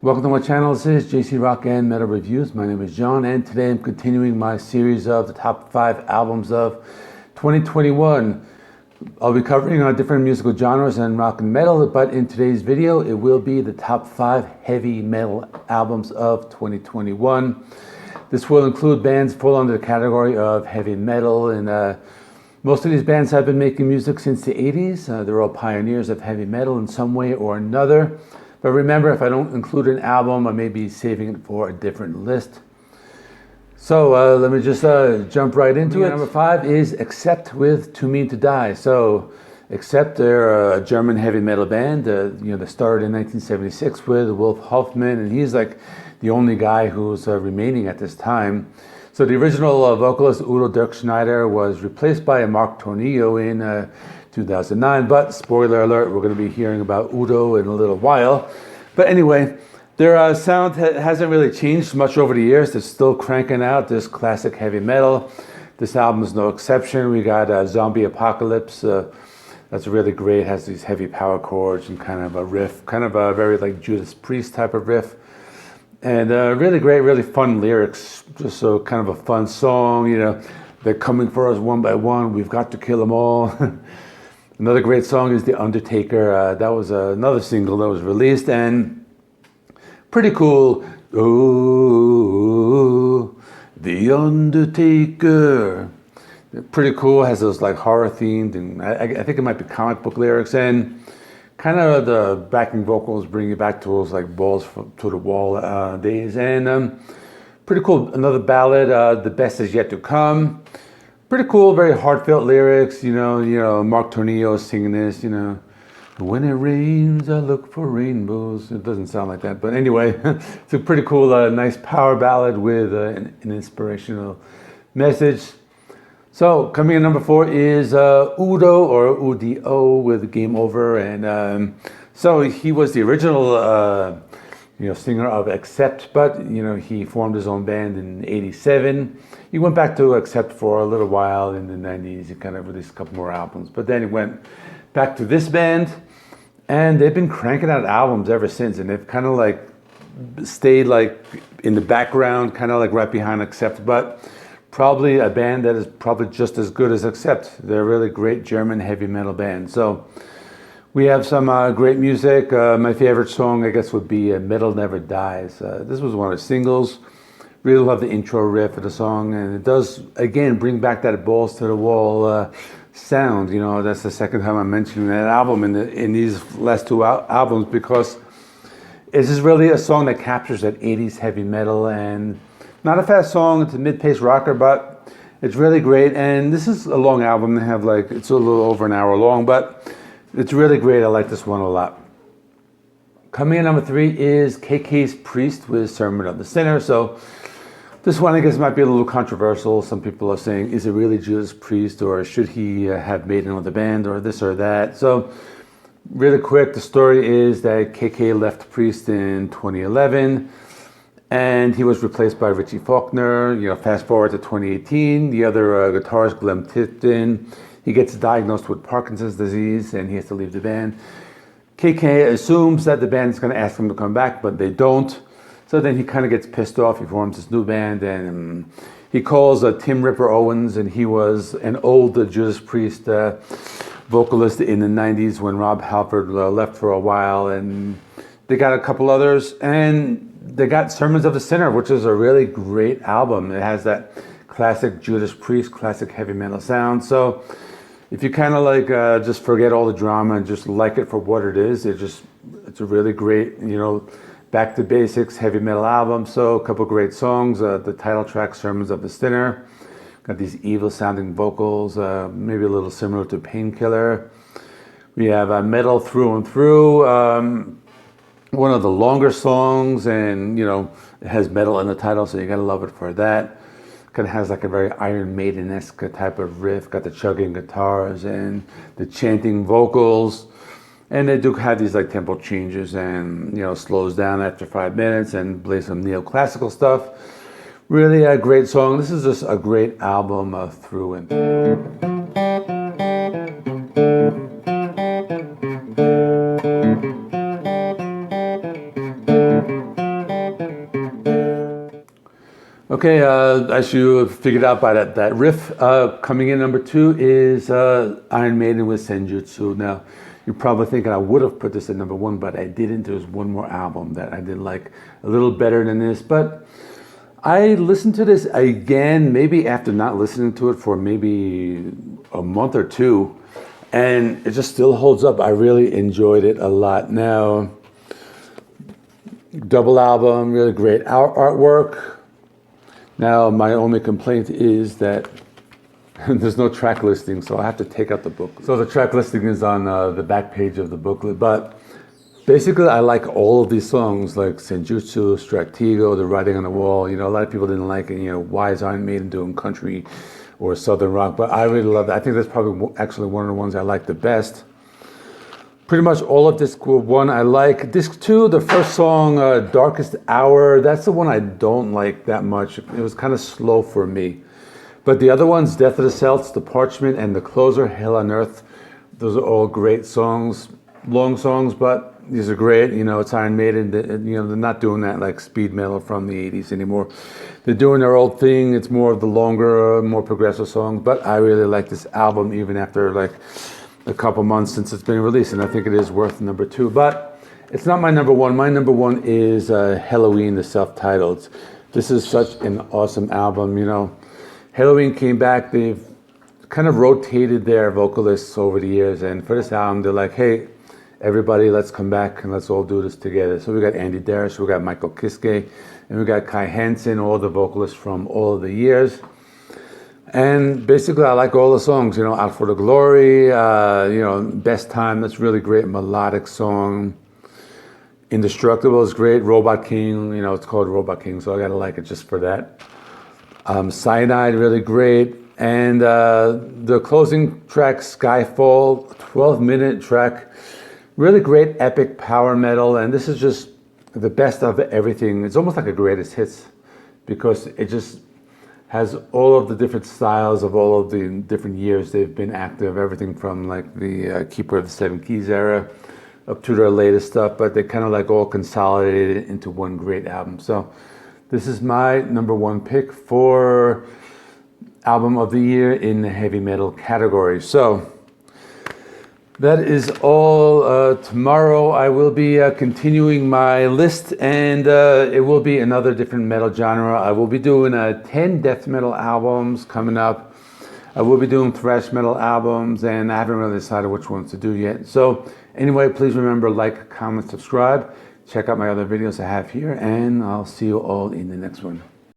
Welcome to my channel. This is JC Rock and Metal Reviews. My name is John, and today I'm continuing my series of the top 5 albums of 2021. I'll be covering different musical genres and rock and metal, but in today's video it will be the top 5 heavy metal albums of 2021. This will include bands fall under the category of heavy metal, and most of these bands have been making music since the 80s. They're all pioneers of heavy metal in some way or another. But remember, if I don't include an album, I may be saving it for a different list. So let me just jump right into it. Number 5 is Accept with Too Mean to Die. So Accept, they're a German heavy metal band. They started in 1976 with Wolf Hoffmann, and he's like the only guy who's remaining at this time. So the original vocalist Udo Dirkschneider was replaced by Mark Tornillo in 2009, but spoiler alert, we're going to be hearing about Udo in a little while. But anyway, their sound hasn't really changed much over the years. They're still cranking out this classic heavy metal. This album is no exception. We got Zombie Apocalypse. That's really great. It has these heavy power chords and kind of a riff, kind of a very like Judas Priest type of riff. And really great, really fun lyrics. Just so kind of a fun song, they're coming for us one by one. We've got to kill them all. Another great song is The Undertaker. That was another single that was released, and pretty cool. Oh, The Undertaker. Pretty cool. Has those like horror themed, and I think it might be comic book lyrics, and kind of the backing vocals bring you back to those like balls to the wall days. And pretty cool. Another ballad, The Best Is Yet to Come. Pretty cool, very heartfelt lyrics. Mark Tornillo is singing this. When it rains, I look for rainbows. It doesn't sound like that, but anyway, it's a pretty cool, nice power ballad with an inspirational message. So coming in number 4 is Udo, or Udo, with Game Over, and so he was the original singer of Accept, but he formed his own band in '87. He went back to Accept for a little while in the '90s. He kind of released a couple more albums, but then he went back to this band, and they've been cranking out albums ever since, and they've kind of like stayed like in the background, kind of like right behind Accept, but probably a band that is probably just as good as Accept. They're a really great German heavy metal band. So we have some great music. My favorite song, I guess, would be Metal Never Dies. This was one of the singles. Really love the intro riff of the song, and it does, again, bring back that balls to the wall sound. That's the second time I'm mentioning that album in these last 2 albums, because this is really a song that captures that 80s heavy metal, and not a fast song. It's a mid-paced rocker, but it's really great. And this is a long album. They have it's a little over an hour long, but it's really great. I like this one a lot. Coming in number 3 is KKs Priest with Sermon of the Sinner. So this one, I guess, might be a little controversial. Some people are saying, is it really Judas Priest, or should he have Maiden with the band, or this or that? So really quick, the story is that KK left Priest in 2011, and he was replaced by Richie Faulkner. Fast forward to 2018, the other guitarist, Glenn Tipton, he gets diagnosed with Parkinson's disease, and he has to leave the band. KK assumes that the band is going to ask him to come back, but they don't. So then he kind of gets pissed off. He forms this new band, and he calls Tim Ripper Owens, and he was an old Judas Priest vocalist in the 90s when Rob Halford left for a while, and they got a couple others, and they got Sermons of the Sinner, which is a really great album. It has that classic Judas Priest, classic heavy metal sound. So if you kind of just forget all the drama and just like it for what it is, it's a really great, back to basics heavy metal album. So a couple great songs. The title track, Sermons of the Sinner, got these evil sounding vocals, maybe a little similar to Painkiller. We have Metal Through and Through, one of the longer songs, and it has metal in the title, so you gotta love it for that. Kind of has like a very Iron Maiden-esque type of riff, got the chugging guitars and the chanting vocals, and they do have these like tempo changes, and slows down after 5 minutes and plays some neoclassical stuff. Really a great song. This is just a great album through and through. Okay, as you figured out by that riff, coming in number 2 is Iron Maiden with Senjutsu. Now, you're probably thinking I would have put this at number 1, but I didn't. There's one more album that I did like a little better than this. But I listened to this again, maybe after not listening to it for maybe a month or two, and it just still holds up. I really enjoyed it a lot. Now, double album, really great artwork. Now, my only complaint is that there's no track listing, so I have to take out the book. So the track listing is on the back page of the booklet, but basically I like all of these songs, like Senjutsu, Stratego, The Writing on the Wall. You know, a lot of people didn't like it, you know, why is Iron Maiden doing country or southern rock? But I really love it. I think that's probably actually one of the ones I like the best. Pretty much all of disc 1 I like. Disc 2, the first song, Darkest Hour, that's the one I don't like that much. It was kind of slow for me. But the other ones, Death of the Celts, The Parchment, and the closer, Hell on Earth, those are all great songs. Long songs, but these are great. You know, it's Iron Maiden. You know, they're not doing that like speed metal from the 80s anymore. They're doing their old thing. It's more of the longer, more progressive songs. But I really like this album even after like a couple months since it's been released, and I think it is worth number 2. But it's not my number 1. My number 1 is Halloween, the self-titled. This is such an awesome album. You know, Halloween came back. They've kind of rotated their vocalists over the years, and for this album, they're like, hey, everybody, let's come back and let's all do this together. So we got Andy Darish, we got Michael Kiske, and we got Kai Hansen, all the vocalists from all of the years. And basically, I like all the songs, you know, Out for the Glory, you know, Best Time, that's really great melodic song. Indestructible is great. Robot King, you know, it's called Robot King, so I gotta like it just for that. Cyanide, really great. And the closing track, Skyfall, 12-minute track, really great epic power metal. And this is just the best of everything. It's almost like a greatest hits because it just has all of the different styles of all of the different years they've been active, everything from like the Keeper of the Seven Keys era up to their latest stuff, but they kind of like all consolidated it into one great album. So this is my number 1 pick for album of the year in the heavy metal category. So that is all. Tomorrow I will be continuing my list, and it will be another different metal genre. I will be doing 10 death metal albums coming up. I will be doing thrash metal albums, and I haven't really decided which ones to do yet. So anyway, please remember, like, comment, subscribe. Check out my other videos I have here, and I'll see you all in the next one.